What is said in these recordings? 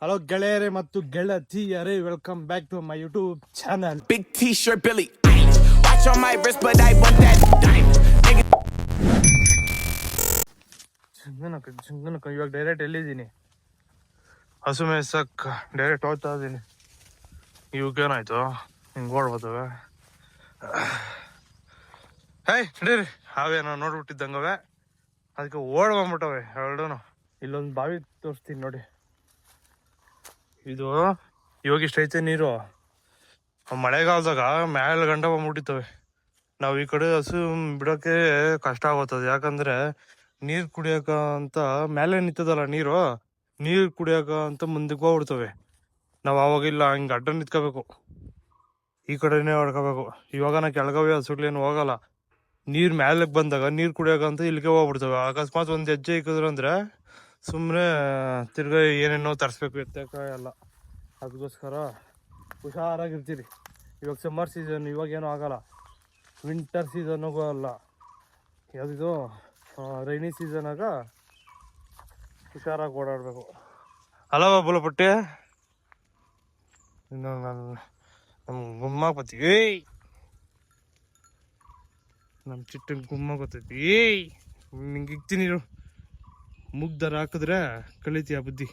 Hello ಗೆಳೆಯರೇ ಮತ್ತು ಗೆಳತಿಯರೇ, welcome back to my YouTube channel. Big T-shirt, Billy. Watch on my wrist, but I want that diamond. ಚಂದನಕ ಇವಾಗ direct ಎಲ್ಲಿದ್ದೀನಿ? ಹಸು ಮೇಯ್ಸಕ್ direct ಹೋಗ್ತಾ ಇದ್ದೀನಿ. ಇವಕ್ಕೇನಾಯ್ತು? ಹಿಂಗೆ ಓಡ್ಬೋದವೆ. ನಡೀರಿ, ಅವೇನೋ ನೋಡ್ಬಿಟ್ಟಿದ್ದಂಗವೆ, ಅದಕ್ಕೆ ಓಡ್ ಬಂದ್ಬಿಟ್ಟವೆ ಎರಡೂ. ಇಲ್ಲೊಂದು ಬಾವಿ ತೋರಿಸ್ತೀನಿ ನೋಡಿ. ಇದು ಇವಾಗ ಇಷ್ಟ ಐತೆ ನೀರು. ಮಳೆಗಾಲದಾಗ ಮ್ಯಾಲ ಗಂಟ ಬಂದ್ಬಿಟ್ಟಿರ್ತವೆ. ನಾವು ಈ ಕಡೆ ಹಸು ಬಿಡೋಕೆ ಕಷ್ಟ ಆಗುತ್ತದೆ. ಯಾಕಂದ್ರೆ ನೀರು ಕುಡಿಯೋಕ ಅಂತ ಮೇಲೆ ನಿಂತದಲ್ಲ ನೀರು ಕುಡಿಯೋಕ ಅಂತ ಮುಂದಕ್ಕೆ ಹೋಗ್ಬಿಡ್ತವೆ. ನಾವು ಅವಾಗಿಲ್ಲ, ಹಿಂಗೆ ಅಡ್ಡ ನಿಂತ್ಕೋಬೇಕು, ಈ ಕಡೆನೇ ಹೊಡ್ಕೋಬೇಕು. ಇವಾಗ ನಾ ಕೆಳಗವೆ ಹಸುಗಳೇನು ಹೋಗಲ್ಲ. ನೀರು ಮ್ಯಾಲಕ್ಕೆ ಬಂದಾಗ ನೀರು ಕುಡಿಯೋಕ ಅಂತ ಇಲ್ಲಿಗೆ ಹೋಗ್ಬಿಡ್ತವೆ. ಅಕಸ್ಮಾತ್ ಒಂದು ಹೆಜ್ಜೆ ಇಕ್ಕಿದ್ರು ಅಂದರೆ ಸುಮ್ಮನೆ ತಿರ್ಗಾ ಏನೇನೋ ತರಿಸ್ಬೇಕು ಎತ್ತಕ ಎಲ್ಲ. ಅದಕ್ಕೋಸ್ಕರ ಹುಷಾರಾಗಿರ್ತೀರಿ. ಇವಾಗ ಸಮ್ಮರ್ ಸೀಸನ್, ಇವಾಗೇನೂ ಆಗಲ್ಲ. ವಿಂಟರ್ ಸೀಸನ್ಗೂ ಅಲ್ಲ, ಯಾವುದಿದು ರೈನಿ ಸೀಸನಾಗ ಹುಷಾರಾಗಿ ಓಡಾಡಬೇಕು. ಅಲ್ಲವ ಬುಲಪಟ್ಟಿ, ಇನ್ನು ನಮ್ಮ ಗುಮ್ಮ ಬತ್ತೀವಿ. ನಮ್ಮ ಚಿಟ್ಟಂಗೆ ಗುಮ್ಮ ಗೊತ್ತೈತಿ. ನಿಂಗೆ ಇಕ್ತೀನಿ ನೀರು, ಮುಗ್ದರ ಹಾಕಿದ್ರೆ ಕಳಿತೀಯ ಬುದ್ಧಿ.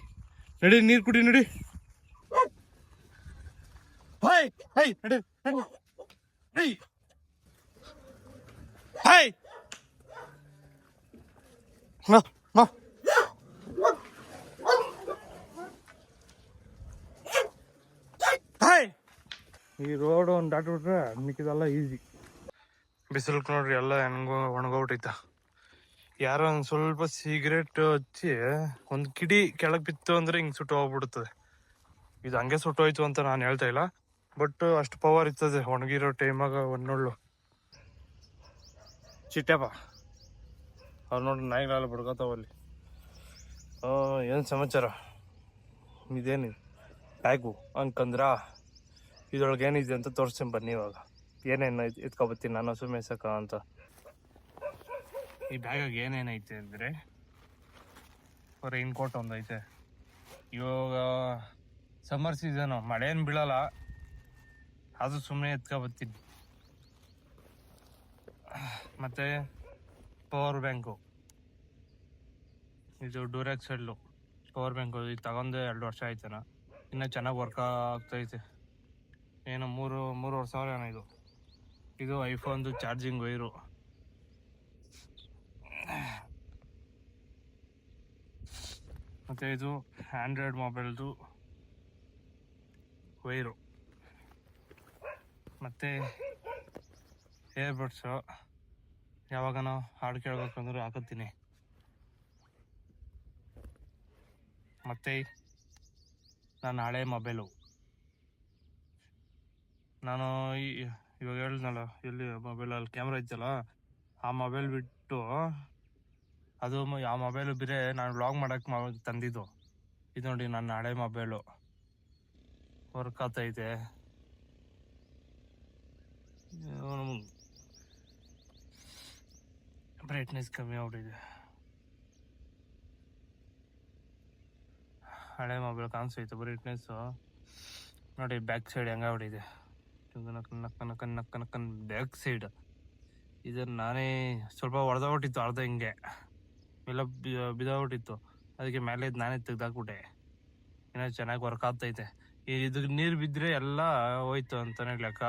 ನಡಿ, ನೀರು ಕುಡಿ, ನಡಿ. ನಡಿ ನಡಿ. ಈ ರೋಡ್ ಒಂದು ದಾಟ್ಬಿಟ್ರೆ ಮಿಕ್ಕಿದೆಲ್ಲ ಈಸಿ. ಬಿಸಿಲಕ್ಕೆ ನೋಡ್ರಿ ಎಲ್ಲ ಹೆಂಗೋ ಒಣಗೋಗ್ಬಿಟ್ಟೈತ. ಯಾರೋ ಒಂದು ಸ್ವಲ್ಪ ಸಿಗರೇಟ್ ಹಚ್ಚಿ ಒಂದು ಕಿಡಿ ಕೆಳಗೆ ಬಿತ್ತು ಅಂದ್ರೆ ಹಿಂಗೆ ಸುಟ್ಟು ಹೋಗ್ಬಿಡ್ತದೆ. ಇದು ಹಂಗೆ ಸುಟ್ಟೋಯ್ತು ಅಂತ ನಾನು ಹೇಳ್ತಾ ಇಲ್ಲ, ಬಟ್ ಅಷ್ಟು ಪವರ್ ಇರ್ತದೆ ಒಣಗಿರೋ ಟೈಮಾಗ. ಒನ್ನೊಳ್ಳು ಚಿಟ್ಟಪ್ಪ ಅವ್ರು ನೋಡ್ರಿ, ನಾಯಿಗಳೆಲ್ಲ ಬಡ್ಕೋತಾವಲ್ಲಿ. ಏನು ಸಮಾಚಾರ? ಇದೇನಿದೆ ಬ್ಯಾಗು ಅನ್ಕಂದ್ರ, ಇದ್ರೊಳಗೆ ಏನಿದೆ ಅಂತ ತೋರಿಸ್ತೀನಿ ಬನ್ನಿ. ಇವಾಗ ಏನೇನು ಎತ್ಕೊಬತ್ತೀನಿ ನಾನು ಹಸು ಮೇಯ್ಸಕ ಅಂತ. ಈ ಬ್ಯಾಗಾಗ ಏನೇನೈತೆ ಅಂದರೆ, ರೈನ್ ಕೋಟ್ ಒಂದೈತೆ. ಇವಾಗ ಸಮ್ಮರ್ ಸೀಸನು, ಮಳೆ ಏನು ಬೀಳಲ್ಲ, ಅದು ಸುಮ್ಮನೆ ಎತ್ಕೊಬತ್ತೀನಿ. ಮತ್ತು ಪವರ್ ಬ್ಯಾಂಕು, ಇದು ಡ್ಯೂರಾಕ್ಸೆಲ್ಲು ಪವರ್ ಬ್ಯಾಂಕು. ಇದು ತಗೊಂಡು 2 ವರ್ಷ ಆಯ್ತಾನ, ಇನ್ನೂ ಚೆನ್ನಾಗಿ ವರ್ಕ್ ಆಗ್ತೈತೆ. ಏನೋ 3 ಸಾವಿರ ಏನೋ ಇದು. ಇದು ಐಫೋನ್ದು ಚಾರ್ಜಿಂಗ್ ವೈರು. ಮತ್ತು ಇದು ಆ್ಯಂಡ್ರಾಯ್ಡ್ ಮೊಬೈಲ್ದು ವೈರು. ಮತ್ತು ಏರ್ಬಡ್ಸು, ಯಾವಾಗ ನಾವು ಹಾಡು ಕೇಳ್ಬೇಕಂದ್ರೆ ಹಾಕತ್ತೀನಿ. ಮತ್ತು ನನ್ನ ಹಳೆ ಮೊಬೈಲು, ನಾನು ಇವಾಗ ಹೇಳಿದ್ನಲ್ಲ ಎಲ್ಲಿ ಮೊಬೈಲಲ್ಲಿ ಕ್ಯಾಮ್ರಾ ಇತ್ತಲ್ಲ, ಆ ಮೊಬೈಲ್ ಬಿಟ್ಟು ಅದು ಆ ಮೊಬೈಲು ಬೇರೆ ನಾನು ವ್ಲಾಗ್ ಮಾಡೋಕ್ಕೆ ತಂದಿದ್ದು. ಇದು ನೋಡಿ ನನ್ನ ಹಳೆ ಮೊಬೈಲು, ವರ್ಕ್ ಆಗ್ತೈತೆ. ಬ್ರೈಟ್ನೆಸ್ ಕಮ್ಮಿ ಆಗ್ಬಿಟ್ಟಿದೆ. ಹಳೆ ಮೊಬೈಲ್ ಕಾಣಿಸ್ತೈತೆ ಬ್ರೈಟ್ನೆಸ್ಸು ನೋಡಿ. ಬ್ಯಾಕ್ ಸೈಡ್ ಹೆಂಗಾಗ್ಬಿಟ್ಟಿದೆ, ನಕ್ಕನ್ ಬ್ಯಾಕ್ ಸೈಡ್. ಇದನ್ನು ನಾನೇ ಸ್ವಲ್ಪ ಹೊಡೆದೋಗ್ಬಿಟ್ಟಿತ್ತು, ಅರ್ಧ ಹಿಂಗೆ ಎಲ್ಲ ಬಿದ್ದೋಗ್ಬಿಟ್ಟಿತ್ತು. ಅದಕ್ಕೆ ಮೇಲೆ ನಾನೇ ತೆಗ್ದಾಕ್ಬಿಟ್ಟೆ. ಇನ್ನೂ ಚೆನ್ನಾಗಿ ವರ್ಕ್ ಆಗ್ತೈತೆ. ಇದಕ್ಕೆ ನೀರು ಬಿದ್ದರೆ ಎಲ್ಲ ಹೋಯ್ತು ಅಂತಲೇ ಲೆಕ್ಕ.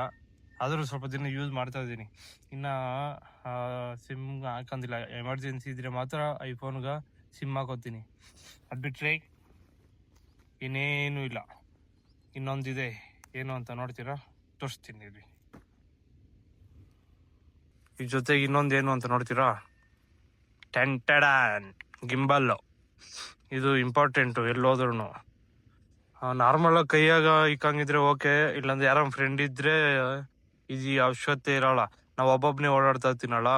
ಆದರೂ ಸ್ವಲ್ಪ ದಿನ ಯೂಸ್ ಮಾಡ್ತಾ ಇದ್ದೀನಿ. ಇನ್ನು ಸಿಮ್ ಹಾಕೊಂಡಿಲ್ಲ. ಎಮರ್ಜೆನ್ಸಿ ಇದ್ದರೆ ಮಾತ್ರ ಐಫೋನ್ಗೆ ಸಿಮ್ ಹಾಕೋತೀನಿ. ಅದು ಬಿಟ್ಟರೆ ಇನ್ನೇನು ಇಲ್ಲ. ಇನ್ನೊಂದಿದೆ, ಏನು ಅಂತ ನೋಡ್ತೀರಾ? ತೋರಿಸ್ತೀನಿ ಇಲ್ಲಿ. ಈ ಜೊತೆಗೆ ಇನ್ನೊಂದೇನು ಅಂತ ನೋಡ್ತೀರಾ? ಟೆಂಟಡಾನ್ ಗಿಂಬಲ್ಲು. ಇದು ಇಂಪಾರ್ಟೆಂಟು ಎಲ್ಲೋದ್ರೂ. ನಾರ್ಮಲಾಗಿ ಕೈಯಾಗ ಇಕ್ಕಂಗಿದ್ರೆ ಓಕೆ, ಇಲ್ಲಾಂದ್ರೆ ಯಾರೋ ಫ್ರೆಂಡ್ ಇದ್ದರೆ ಇದು ಅವಶ್ಯಕತೆ ಇರೋಲ್ಲ. ನಾವು ಒಬ್ಬೊಬ್ಬನೇ ಓಡಾಡ್ತಾ ಇರ್ತೀನಲ್ಲ.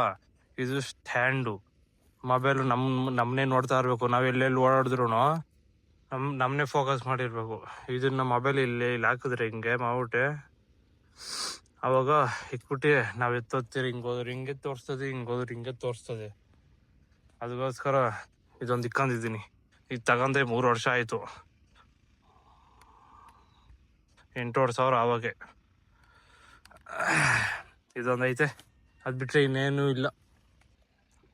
ಇದು ಸ್ಟ್ಯಾಂಡು. ಮೊಬೈಲು ನಮ್ಮನ್ನೇ ನೋಡ್ತಾ ಇರಬೇಕು. ನಾವು ಎಲ್ಲೆಲ್ಲಿ ಓಡಾಡಿದ್ರು ನಮ್ಮನ್ನೇ ಫೋಕಸ್ ಮಾಡಿರ್ಬೇಕು. ಇದನ್ನ ಮೊಬೈಲ್ ಇಲ್ಲಿ ಹಾಕಿದ್ರೆ ಹಿಂಗೆ ಮಾಡ್ಬಿಟ್ಟೆ, ಅವಾಗ ಇಟ್ಬಿಟ್ಟು ನಾವು ಎತ್ತೋಗ್ತೀರಿ. ಹಿಂಗೆ ಹೋದ್ರೆ ಹಿಂಗೆ ತೋರಿಸ್ತದೆ, ಹಿಂಗೆ ಹೋದ್ರೆ ಹಿಂಗೆ ತೋರಿಸ್ತದೆ. ಅದಕ್ಕೋಸ್ಕರ ಇದೊಂದು ಇಕ್ಕೊಂಡಿದ್ದೀನಿ. ಇದು ತಗೊಂಡೆ 3 ವರ್ಷ ಆಯಿತು. 8,500 ಆವಾಗೆ. ಇದೊಂದೈತೆ, ಅದು ಬಿಟ್ಟರೆ ಇನ್ನೇನು ಇಲ್ಲ.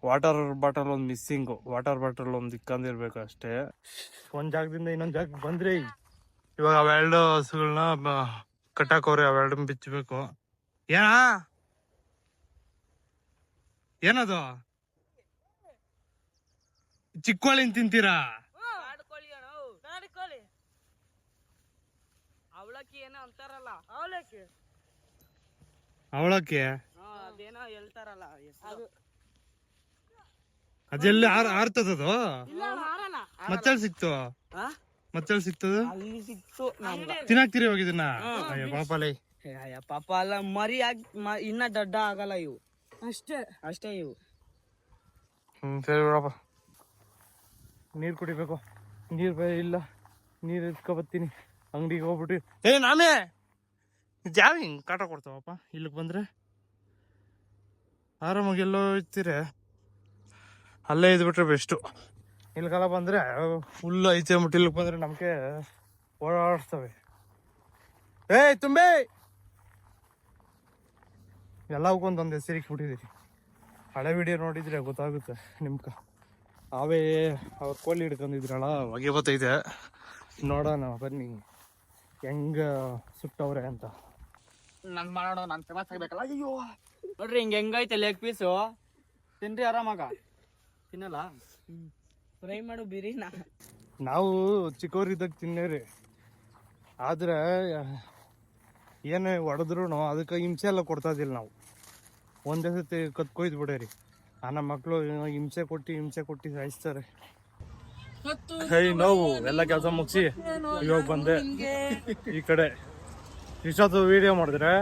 ವಾಟರ್ ಬಾಟಲ್ ಒಂದು ಮಿಸ್ಸಿಂಗು. ವಾಟರ್ ಬಾಟಲ್ ಒಂದು ಇಕ್ಕಂದಿರ್ಬೇಕು ಅಷ್ಟೇ. ಒಂದು ಜಾಗದಿಂದ ಇನ್ನೊಂದು ಜಾಗಕ್ಕೆ ಬಂದ್ರೆ ಇವಾಗ ಅವೆರಡು ಹಸುಗಳನ್ನ ಕಟ್ಟಾಕವ್ರೆ, ಅವೆರಡನ್ನ ಬಿಚ್ಚಬೇಕು. ಏನದು ಚಿಕ್ಕೋಳಿನ ತಿಂತೀರಾ? ಅವಳಕ್ಕಿ ಏನೋ ಅಂತಾರಲ್ಲ, ಅವಳಕ್ಕೆ ಅದೇನೋ ಹೇಳ್ತಾರಲ್ಲ ಅದು. ಅದೆಲ್ಲ ಆರ್ತದದು. ಮಚ್ಚಲ್ ಸಿಕ್ತು, ಮಚ್ಚಲ್ ಸಿಕ್ತದ, ಅಲ್ಲಿ ಸಿಕ್ತು ನಮ್ಗೆ. ತಿನ್ನಾಕ್ತಿರಿ ಇವಾಗ ಇದನ್ನ? ಅಯ್ಯ ಪಾಪಲೇ, ಪಾಪ ಅಲ್ಲ, ಮರಿ ಇನ್ನ ದೊಡ್ಡ ಆಗಲ್ಲ ಇವು, ಅಷ್ಟೇ ಇವು. ಸರಿ ಬಿಡಪ್ಪ, ನೀರು ಕುಡಿಬೇಕು. ನೀರು ಇಲ್ಲ, ನೀರು ಎತ್ಕೊಬತ್ತೀನಿ ಅಂಗಡಿಗೆ ಹೋಗ್ಬಿಟ್ಟು. ನಾನೇ ಜಾವ ಹಿಂಗೆ ಕಾಟ ಕೊಡ್ತಾವಪ್ಪ. ಇಲ್ಲಿಗೆ ಬಂದರೆ ಆರಾಮಾಗಿ ಎಲ್ಲೋ ಇರ್ತೀರ, ಅಲ್ಲೇ ಇದ್ಬಿಟ್ರೆ ಬೆಸ್ಟು. ಇಲ್ಲಿಗೆಲ್ಲ ಬಂದರೆ ಫುಲ್ ಐತೆ ಅಂದ್ಬಿಟ್ಟು ಇಲ್ಲಿಗೆ ಬಂದರೆ ನಮಗೆ ಓಡಾಡಿಸ್ತವೆ. ತುಂಬೆ ಎಲ್ಲವಕ್ಕೊಂದೊಂದು ಹೆಸರಿಗೆ ಬಿಟ್ಟಿದ್ದೀರಿ. ಹಳೆ ವಿಡಿಯೋ ನೋಡಿದ್ರೆ ಗೊತ್ತಾಗುತ್ತೆ ನಿಮ್ಗೆ. ಅವೇ ಅವ್ರ ಕೋಳಿ ಹಿಡ್ಕೊಂಡಿದ್ರಲ್ಲ, ಹೊಗೆ ಬತ್ತೈತೆ. ನೋಡೋಣ ಬನ್ನಿ ಹೆಂಗೆ ಸುಟ್ಟವ್ರೆ ಅಂತ. ನನ್ ಮಾಡೋಣ, ನಾನು ಫೇಮಸ್ ಆಗ್ಬೇಕಲ್ಲ. ಅಯ್ಯೋ ನೋಡ್ರಿ ಹೆಂಗೈತೆ ಲೆಗ್ ಪೀಸು. ತಿನ್ರಿ ಆರಾಮಾಗ. ತಿನ್ನಲ್ಲ, ಫ್ರೈ ಮಾಡು ಬಿರಿನಾ. ನಾವು ಚಿಕ್ಕವರಿದ್ದಾಗ ತಿನ್ನೇರಿ, ಆದ್ರೆ ಏನೇ ಹೊಡೆದ್ರು ಅದಕ್ಕೆ ಹಿಂಸೆ ಎಲ್ಲ ಕೊಡ್ತಾ ಇದ್ದಿಲ್ಲ ನಾವು. ಒಂದೇ ಸತಿ ಕತ್ಕೊಯ್ದು ಬಿಡೇರಿ. ನಮ್ಮ ಮಕ್ಕಳು ಹಿಂಸೆ ಕೊಟ್ಟು ಸಾಯಿಸ್ತಾರೆ. ನೋವು ಎಲ್ಲ ಕೆಲಸ ಮುಗಿಸಿ ಇವಾಗ ಬಂದೆ ಈ ಕಡೆ. ಇಷ್ಟೊತ್ತು ವಿಡಿಯೋ ಮಾಡಿದ್ರೆ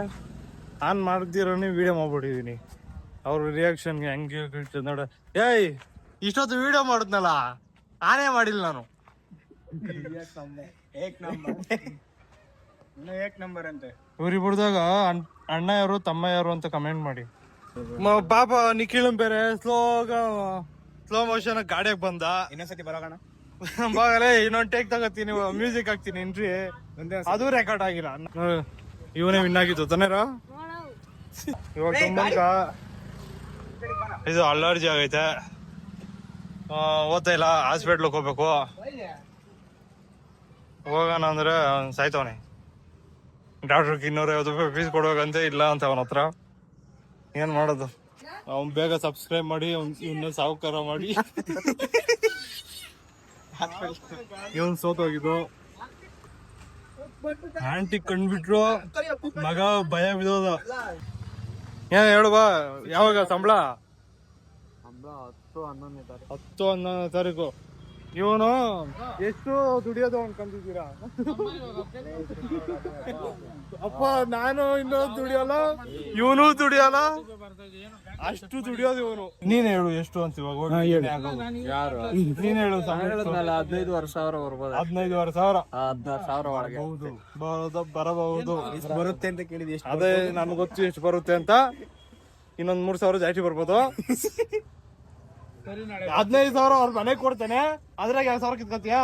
ಆನ್ ಮಾಡ್ದಿರೋನೇ ವಿಡಿಯೋ ಮಾಡ್ಬಿಟ್ಟಿದ್ದೀನಿ. ಅವ್ರ ರಿಯಾಕ್ಷನ್ಗೆ ಹೆಂಗೆ ನೋಡ. ಇಷ್ಟೊತ್ತು ವಿಡಿಯೋ ಮಾಡಿದ್ನಲ್ಲ, ಆನೇ ಮಾಡಿಲ್ಲ ನಾನು. ಇವ್ರಿಬ್ರದಾಗ ಅಣ್ಣ ಯಾರು ತಮ್ಮ ಯಾರು ಅಂತ ಕಮೆಂಟ್ ಮಾಡಿ. ಪಾಪ ನಿಖಿಲ್ ಬೇರೆ ಸ್ಲೋ ಮೋಷನ್ ಗಾಡಿಯಾಗ ಬಂದ. ಇನ್ನೊಂದ್ಸತಿ ಬರೋಣ ಬಾಗಲೇ ಇನ್ನೊಂದು ಟೇಕ್ ತಗೋತೀನಿ, ಮ್ಯೂಸಿಕ್ ಹಾಕ್ತೀನಿ ಎಂಟ್ರಿ. ಅದು ರೆಕಾರ್ಡ್ ಆಗಿಲ್ಲ. ಇವನೇ ವಿನ್ ಆಗಿತ್ತು ತಾನೇರ. ಇವಾಗ ತುಂಬಂಕ ಇದು ಅಲರ್ಜಿ ಆಗೈತೆ, ಓದ್ತಾ ಇಲ್ಲ. ಹಾಸ್ಪಿಟ್ಲಿಗೆ ಹೋಗ್ಬೇಕು. ಹೋಗೋಣ ಅಂದ್ರೆ ಸಾಯ್ತವನೆ. ಡಾಕ್ಟ್ರಿಗೆ 250 ರೂಪಾಯಿ ಫೀಸ್ ಕೊಡ್ಬೇಕಂತೆ, ಇಲ್ಲ ಅಂತ ಅವನ ಹತ್ರ. ಏನ್ ಮಾಡೋದು? ಅವ್ನು ಬೇಗ ಸಬ್ಸ್ಕ್ರೈಬ್ ಮಾಡಿ, ಇನ್ನ ಸಾವುಕಾರ ಮಾಡಿ. ಇವನ್ ಸೋತೋಗಿದ್ದು. ಆಂಟಿ ಕಂಡ್ಬಿಟ್ರು, ಮಗ ಭಯ ಬಿದ್ದೋದ. ಏನ್ ಹೇಳುವ, ಯಾವಾಗ ಸಂಬಳ? 10-11ನೇ ತಾರೀಕು. ಇವನು ಎಷ್ಟು ದುಡಿಯೋದು ಅನ್ಕೊಂಡಿದ್ದೀರಾ? ಅಪ್ಪ ನಾನು ಇನ್ನೂ ದುಡಿಯಲ್ಲ, ಇವನು ದುಡಿಯಲ್ಲ, ಅಷ್ಟು ದುಡಿಯೋದು ಇವನು. ನೀನ್ ಹೇಳು ಎಷ್ಟು ಅಂತ ಇವಾಗ. ನೀನ್ ಹೇಳು. 15,000 ಬರ್ಬೋದು. 15,000 ಒಳಗೆ ಬರಬಹುದು. ಬರುತ್ತೆ ಅಂತ ಕೇಳಿದ್ವಿ. ಅದೇ ನನ್ಗೆ ಗೊತ್ತು ಎಷ್ಟು ಬರುತ್ತೆ ಅಂತ. ಇನ್ನೊಂದ್ 3,000 ಜಾಸ್ತಿ ಬರ್ಬೋದು. 15,000 ಅವ್ರ ಮನೆಗೆ ಕೊಡ್ತೇನೆ, ಅದ್ರಾಗ 2,000 ಕಿತ್ಕೊತೀಯ?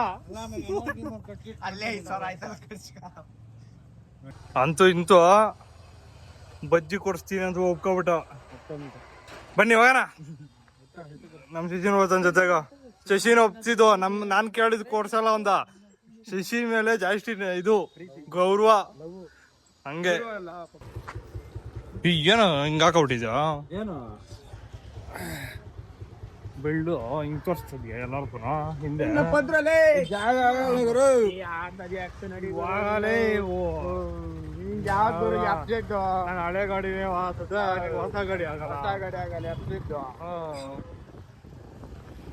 ಅಂತೂ ಇಂತೂ ಬಜ್ಜಿ ಕೊಡಿಸ್ತೀನಿ ಅಂತ ಒಪ್ಕೊಬಿಟ್ಟ. ಬನ್ನಿ ಹೋಗೋಣ. ನಮ್ ಶಶಿನ ಓದನ್ ಜೊತೆಗ. ಶಶಿನ ಒಪ್ಸಿದ್ದು ನಾನ್ ಕೇಳಿದ್ ಕೊಡ್ಸಲ್ಲ ಒಂದ. ಶಶಿ ಮೇಲೆ ಜಾಸ್ತಿ ಇದು ಗೌರವ. ಹಂಗೆ ಏನೋ ಹಿಂಗ ಹಾಕೊಬಿಟ್ಟಿದ್ಯಾ? ಏನು ಬೆಳ್ಳು ಹಿಂಗ್ ತೋರಿಸ್ತದ್ಯಾ ಎಲ್ಲಾರ್ಗು ಹಿಂದೆ? ಹಳೆ ಗಾಡಿನೇ ಹೊಸ ಗಾಡಿ ಆಗಲ್ಲ.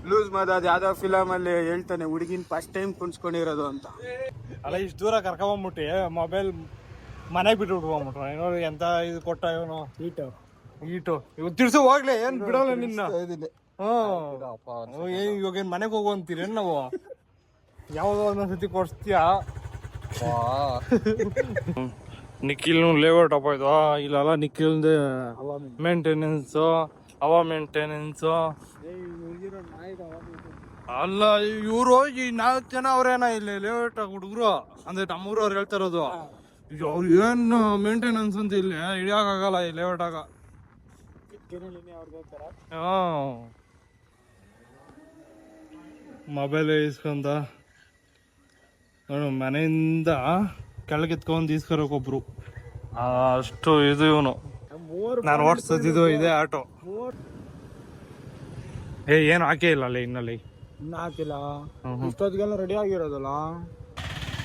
ಲೂಸ್ ಮದ ಅದ್ ಯಾವ್ದೋ ಫಿಲಮ್ ಅಲ್ಲಿ ಹೇಳ್ತಾನೆ, ಹುಡುಗಿನ ಫಸ್ಟ್ ಟೈಮ್ ಕುಣ್ಸ್ಕೊಂಡಿರೋದು ಅಂತ. ಅಲ್ಲ ಇಷ್ಟು ದೂರ ಕರ್ಕೊಂಬಂದ್ಬಿಟ್ಟು ಮೊಬೈಲ್ ಮನೆಗೆ ಬಿಟ್ಟು ಬಿಟ್ಕೊಂಡ್ಬಿಟ್ರು. ಏನೋ ಎಂತ ಇದು ಕೊಟ್ಟ ಇವನು ಈಟು. ಇವ್ ತಿರ್ಸು ಹೋಗ್ಲಿ, ಏನ್ ಬಿಡಲ್ಲ ನಿನ್ನ. ಇವಾಗ ಏನ್ ಮನೆಗೆ ಹೋಗು ಅಂತೀರೇನ್ ನಾವು? ಯಾವಾಗ ಒಂದೊಂದ್ಸತಿ ಕೊಡ್ಸ್ತೀಯಾ? ನಿಖಿಲ್ ಲೇಔಟ್ ಅಪ್ಪ ಇದು. ಇಲ್ಲಲ್ಲ ನಿಖಿಲ್ದೆ ಮೇಂಟೆನೆನ್ಸ್, ಅವ ಮೇಂಟೆನೆನ್ಸ್ ಅಲ್ಲ. ಇವ್ರು ಈ 4 ಜನ ಅವ್ರೇನ ಇಲ್ಲಿ ಲೇಔಟ್ ಹುಡುಗರು ಅಂದ್ರೆ ನಮ್ಮೂರವ್ರು ಹೇಳ್ತಾ ಇರೋದು. ಅವ್ರು ಏನು ಮೇಂಟೆನೆನ್ಸ್ ಅಂತ ಇಲ್ಲಿ ಹಿಡಿಯೋಕ್ಕಾಗಲ್ಲ ಈ ಲೇಔಟಾಗ. ಮೊಬೈಲ್ ಇಸ್ಕೊಂತ ಮನೆಯಿಂದ ಕೆಳಗೆತ್ಕೊಂಡು ಇಸ್ಕೊರೊಬ್ಬರು ಅಷ್ಟು ಇದು. ಇವನು ನಾನು ಓಡಿಸೋದಿದ್ದು ಇದೇ ಆಟೋ. ಏನು ಹಾಕೇ ಇಲ್ಲ ಅಲ್ಲಿ ಇನ್ನಲ್ಲಿ, ಇನ್ನ ಹಾಕಿಲ್ಲ. ಇಷ್ಟೊತ್ತಿಗೆಲ್ಲ ರೆಡಿ ಆಗಿರೋದಲ್ಲ.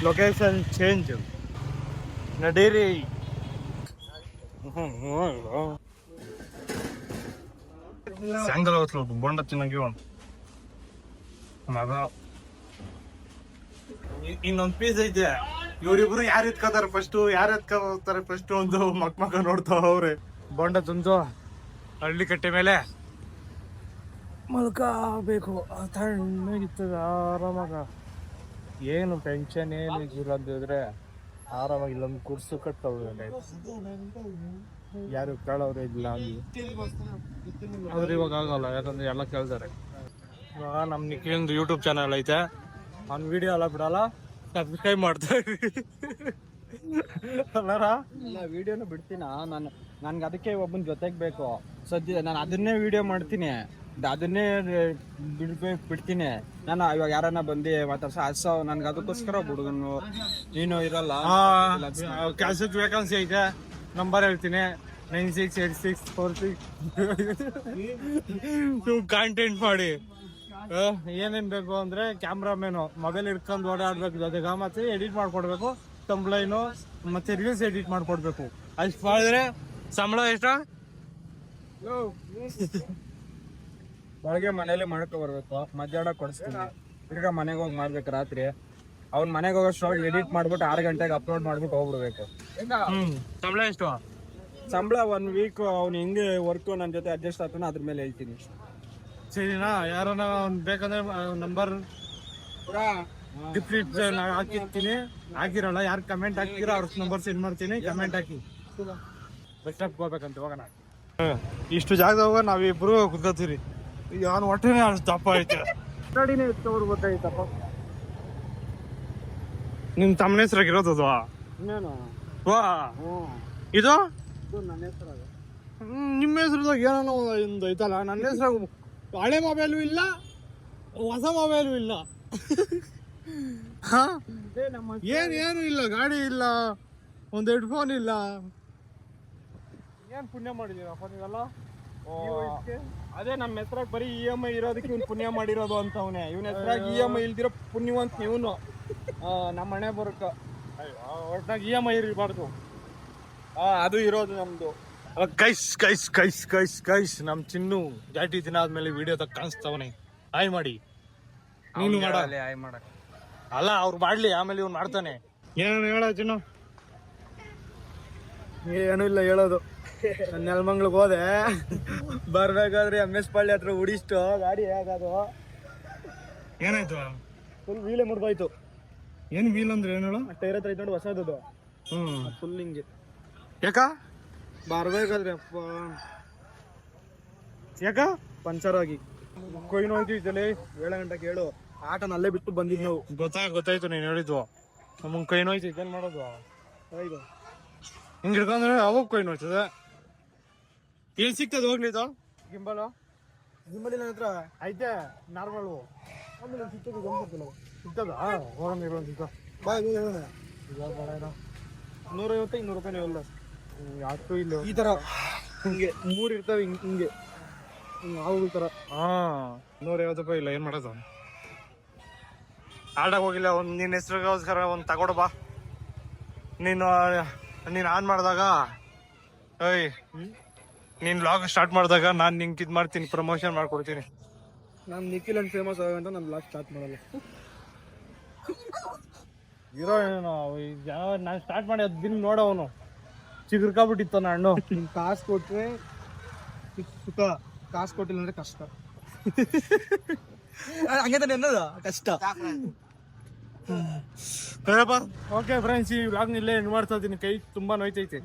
ಲೊಕೇಶನ್ ಚೇಂಜ್ ನಡೀರಿ. ಸಾಯಂಕಾಲ ಹೊತ್ತು ಬೋಂಡ ತಿನ್ನಂಗೆ ಮಗ. ಇನ್ನೊಂದ್ ಪೀಸ್ ಐತೆ. ಇವ್ರಿಬ್ರು ಯಾರು ಎತ್ಕೋತಾರೆ ಫಸ್ಟ್, ಯಾರು ಎತ್ಕೋತಾರೆ ಫಸ್ಟ್ ಒಂದು ಮಕ್ಕ ನೋಡ್ತಾವ ಅವ್ರೆ. ಬೋಂಡ ತಂದು ಹಳ್ಳಿ ಕಟ್ಟೆ ಮೇಲೆ ಮಲ್ಕಬೇಕು. ತಣ್ಣಗಿರ್ತದ ಆರಾಮಾಗ. ಏನು ಟೆನ್ಷನ್ ಏನು ಇರೋದಿದ್ರೆ ಆರಾಮಾಗಿ ಇಲ್ಲೊಂದು ಕುರ್ಸು ಕಟ್ಟವ್ರೆ. ಯಾರು ಕೇಳೋರು ಇಲ್ಲ ಅಲ್ಲಿ. ಆದ್ರೆ ಇವಾಗ ಆಗಲ್ಲ, ಯಾಕಂದ್ರೆ ಎಲ್ಲ ಕೇಳ್ತಾರೆ. ಇವಾಗ ನಮ್ಮ ನಿಖಿಲ್ದು ಯೂಟ್ಯೂಬ್ ಚಾನಲ್ ಐತೆ. ಅವ್ನ ವಿಡಿಯೋ ಎಲ್ಲ ಬಿಡಲ್ಲ, ಸಬ್ಸ್ಕ್ರೈಬ್ ಮಾಡ್ತಾ ಅಲ್ಲಾರ. ಇಲ್ಲ ವಿಡಿಯೋನು ಬಿಡ್ತೀನ ನಾನು. ನನ್ಗೆ ಅದಕ್ಕೆ ಒಬ್ಬನ ಜೊತೆಗೆ ಬೇಕು ಸದ್ಯ. ನಾನು ಅದನ್ನೇ ವಿಡಿಯೋ ಮಾಡ್ತೀನಿ, ಅದನ್ನೇ ಬಿಡ್ತೀನಿ ನಾನು. ಇವಾಗ ಯಾರನ್ನ ಬಂದು ಮಾತಾಡ್ಸ ಅರ್ಸ ನನ್ಗೆ ಅದಕ್ಕೋಸ್ಕರ ಹುಡುಗನು ನೀನು ಇರಲ್ಲ. ಕ್ಯಾಸೆಟ್ ವೇಕೆನ್ಸಿ ಐತೆ, ನಂಬರ್ ಹೇಳ್ತೀನಿ 968646. ಕಾಂಟೆಂಟ್ ಮಾಡಿ. ಏನೇನ್ ಬೇಕು ಅಂದ್ರೆ ಕ್ಯಾಮ್ರಾಮೇನು ಮೊಬೈಲ್ ಇಟ್ಕೊಂಡು ಓಡಾಡ್ಬೇಕು, ಜೊತೆಗೆ ಮತ್ತೆ ಎಡಿಟ್ ಮಾಡ್ಕೊಡ್ಬೇಕು, ತಂಬ್ಲೈನು ಮತ್ತೆ ರೀಲ್ಸ್ ಎಡಿಟ್ ಮಾಡ್ಕೊಡ್ಬೇಕು. ಅಷ್ಟು ಮಾಡಿದ್ರೆ ಸಂಬಳ ಎಷ್ಟ? ಬೆಳಗ್ಗೆ ಮನೇಲಿ ಮಾಡ್ಕೊ ಬರ್ಬೇಕು, ಮಧ್ಯಾಹ್ನ ಕೊಡಿಸ್ತೀನಿ, ತಿರ್ಗಾ ಮನೆಗೆ ಹೋಗಿ ಮಾಡ್ಬೇಕು. ರಾತ್ರಿ ಅವ್ನ ಮನೆಗೆ ಹೋಗೋಷ್ಟ್ರೊಳಗೆ ಎಡಿಟ್ ಮಾಡ್ಬಿಟ್ಟು 6 ಗಂಟೆಗೆ ಅಪ್ಲೋಡ್ ಮಾಡ್ಬಿಟ್ಟು ಹೋಗ್ಬಿಡ್ಬೇಕು. ಸಂಬಳ ಎಷ್ಟು? ಸಂಬಳ 1 ವೀಕ್ ಅವ್ನು ಹೆಂಗೆ ವರ್ಕ್ ನನ್ನ ಜೊತೆ ಅಡ್ಜಸ್ಟ್ ಆಗ್ತಾನೆ ಅದ್ರ ಮೇಲೆ ಹೇಳ್ತೀನಿ. ಸರಿನಾ? ಯಾರನ್ನ ಬೇಕಂದ್ರೆ ನಂಬರ್ ಡಿಸ್ಕ್ರಿಪ್ಷನ್ ಹಾಕಿರ್ತೀನಿ. ಹಾಕಿರಲ್ಲ, ಯಾರು ಕಮೆಂಟ್ ಹಾಕಿರೋ ಅವ್ರ ನಂಬರ್ ಸೆಂಡ್ ಮಾಡ್ತೀನಿ, ಕಮೆಂಟ್ ಹಾಕಿ. ಬಸ್ ಸ್ಟಾಪ್ ಹೋಗ್ಬೇಕಂತ ಹೋಗೋಣ. ಇಷ್ಟು ಜಾಗದಾಗ ನಾವಿಬ್ರು ಕುತ್ಕೋತೀರಿ. ಯಾರು ಹೊಟ್ಟೆನೇ ಅಷ್ಟು ದಪ್ಪ ಐತೆ. ಗಾಡಿನೇ ಎತ್ತವ್ರು ಗೊತ್ತಾಯ್ತಪ್ಪ. ನಿಮ್ ತಮ್ಮನ ಹೆಸ್ರಾಗಿರೋದು ಇನ್ನೇನು? ವಾ ಇದು ನನ್ನ ಹೆಸರಾಗ ನಿಮ್ಮ ಹೆಸ್ರದಾಗ ಏನೋ ಒಂದು ಐತಲ್ಲ. ನನ್ನ ಹೆಸ್ರಾಗ ಹಳೆ ಮೊಬೈಲು ಇಲ್ಲ, ಹೊಸ ಮೊಬೈಲು ಇಲ್ಲ. ಏನು ಇಲ್ಲ, ಗಾಡಿ ಇಲ್ಲ, ಒಂದು ಹೆಡ್ಫೋನ್ ಇಲ್ಲ. ಏನ್ ಪುಣ್ಯ ಮಾಡಿದೀರಪ್ಪ ನೀವೆಲ್ಲ? ಅದೇ ನಮ್ಮ ಹೆಸ್ರಾಗ ಬರೀ EMI ಇರೋದಕ್ಕೆ ಇವ್ನು ಪುಣ್ಯ ಮಾಡಿರೋದು ಅಂತ ಅವನೇ. ಇವನ ಹೆಸ್ರಾಗ EMI ಇಲ್ದಿರೋ ಪುಣ್ಯವಂತ ಇವನು. ನಮ್ಮ ಮನೆ ಬರಕ ಒಟ್ನಾಗ EMI ಇರಬಾರ್ದು. ಅದು ಇರೋದು ನಮ್ದು. ಕೈಸ್ ಕೈಸ್ ಕೈಸ್ ಕೈಸ್ ಕೈಸ್ ನಮ್ ಚಿನ್ನು ಜಾಟಿ ದಿನ ಆದ್ಮೇಲೆ ವಿಡಿಯೋದಾಗ ಕಾಣಿಸ್ತಾವನೆ. ಹಾಯ್ ಮಾಡಿ. ನೀನು ಮಾಡ. ಅಲ್ಲ ಅವ್ರು ಮಾಡ್ಲಿ, ಆಮೇಲೆ ಇವ್ನು ಮಾಡ್ತಾನೆ. ಏನೇನು ಹೇಳ ಚಿನ್ನು? ಏನೂ ಇಲ್ಲ ಹೇಳೋದು. ನಾನು ನೆಲಮಂಗ್ಳಿಗೆ ಹೋದೆ, ಬರ್ಬೇಕಾದ್ರೆ MS ಪಳ್ಳಿ ಹತ್ರ ಹುಡಿಷ್ಟು ಗಾಡಿ ಹೇಗದು ಏನಾಯ್ತು? ಫುಲ್ ವೀಲೇ ಮುರಿದೋಯ್ತು. ಏನು ವೀಲ್ ಅಂದ್ರೆ ಏನು ಹೇಳು? ಟೈರ್ ಹತ್ರ ಐತೆ ನೋಡಿ ಹೊಸದು. ಹ್ಮ್, ಫುಲ್ ಹಿಂಗೆ ಯಾಕ ಬರ್ಬೇಕಾದ್ರೆ ಅಪ್ಪ ಯಾಕ ಪಂಚರ್ ಆಗಿ ಕೊಯ್ನು ಹೋಯ್ತಿದ್ದಲೇ 7 ಗಂಟೆಗೆ. ಹೇಳು ಆಟ ನಲ್ಲೇ ಬಿಟ್ಟು ಬಂದಿದ್ದು ನಾವು. ಗೊತ್ತಾಯ್ತು ನೀನು ಹೇಳಿದ್ವು. ನಮಗೆ ಕೈ ನೋಯ್ತು, ಏನ್ ಮಾಡೋದು? ಈಗ ಹಿಂಗೆ ಹಿಡ್ಕೊಂಡ್ರೆ ಅವಾಗ ಕೈ ನೋಯ್ತದೆ. ಏನ್ ಸಿಗ್ತದೆ ಹೋಗ್ಲಿದ್ದು? ಗಿಂಬಲು ನನ್ನ ಹತ್ರ ಐತೆ ನಾರ್ಮಲ್ ಆಮೇಲೆ ಸಿಗ್ತದ ಸಿಗ್ತದ. ಹೋಗೋಣ ಸಿಗ್ತ. ಬಾ 150 200 ರೂಪಾಯಿ ಎಲ್ಲ ಯಾಕೂ ಇಲ್ಲ. ಈ ತರ ಹಿಂಗೆ 3 ಇರ್ತವೆ ಹಿಂಗೆ ಅವು ತರ. 150 ರೂಪಾಯಿ ಇಲ್ಲ, ಏನ್ ಮಾಡೋದು? ಆಡಕ್ ಹೋಗಿಲ್ಲ. ಒಂದು ನಿನ್ನ ಹೆಸ್ರಿಗೋಸ್ಕರ ಒಂದು ತಗೊಡು ಬಾ. ನೀನು ಆನ್ ಮಾಡಿದಾಗ, ಏಯ್ ನೀನು ಲಾಗ್ ಸ್ಟಾರ್ಟ್ ಮಾಡಿದಾಗ ನಾನು ನಿಂಗೆ ಇದು ಮಾಡ್ತೀನಿ, ಪ್ರಮೋಷನ್ ಮಾಡ್ಕೊಡ್ತೀನಿ. ನಾನು ನಿಖಿಲ್ ಅಂಡ್ ಫೇಮಸ್ ಆಗಂತ ನಾನು ಲಾಗ್ ಸ್ಟಾರ್ಟ್ ಮಾಡಲ್ಲ. ಇರೋ ಏನು ನಾನು ಸ್ಟಾರ್ಟ್ ಮಾಡಿ 10 ದಿನ ನೋಡವನು ಚಿಗುರ್ಕಾಬಿಟ್ಟಿತ್ತು ನನ್ನ ಹಣ್ಣು. ನಿಮ್ ಕಾಸು ಕೊಟ್ರೆ ಸುಖ, ಕಾಸು ಕೊಟ್ಟಿಲ್ಲ ಅಂದ್ರೆ ಕಷ್ಟ. ಹಂಗೆ ತಾನೆ ಅನ್ನೋದು, ಕಷ್ಟ. ಓಕೆ ಫ್ರೆಂಡ್ಸ್, ಈ ವ್ಲಾಗ್ನ ಇಲ್ಲೇ ಎಂಡ್ ಮಾಡ್ತಾ ಇದ್ದೀನಿ. ಕೈ ತುಂಬಾ ನೋಯ್ತೈತೆ.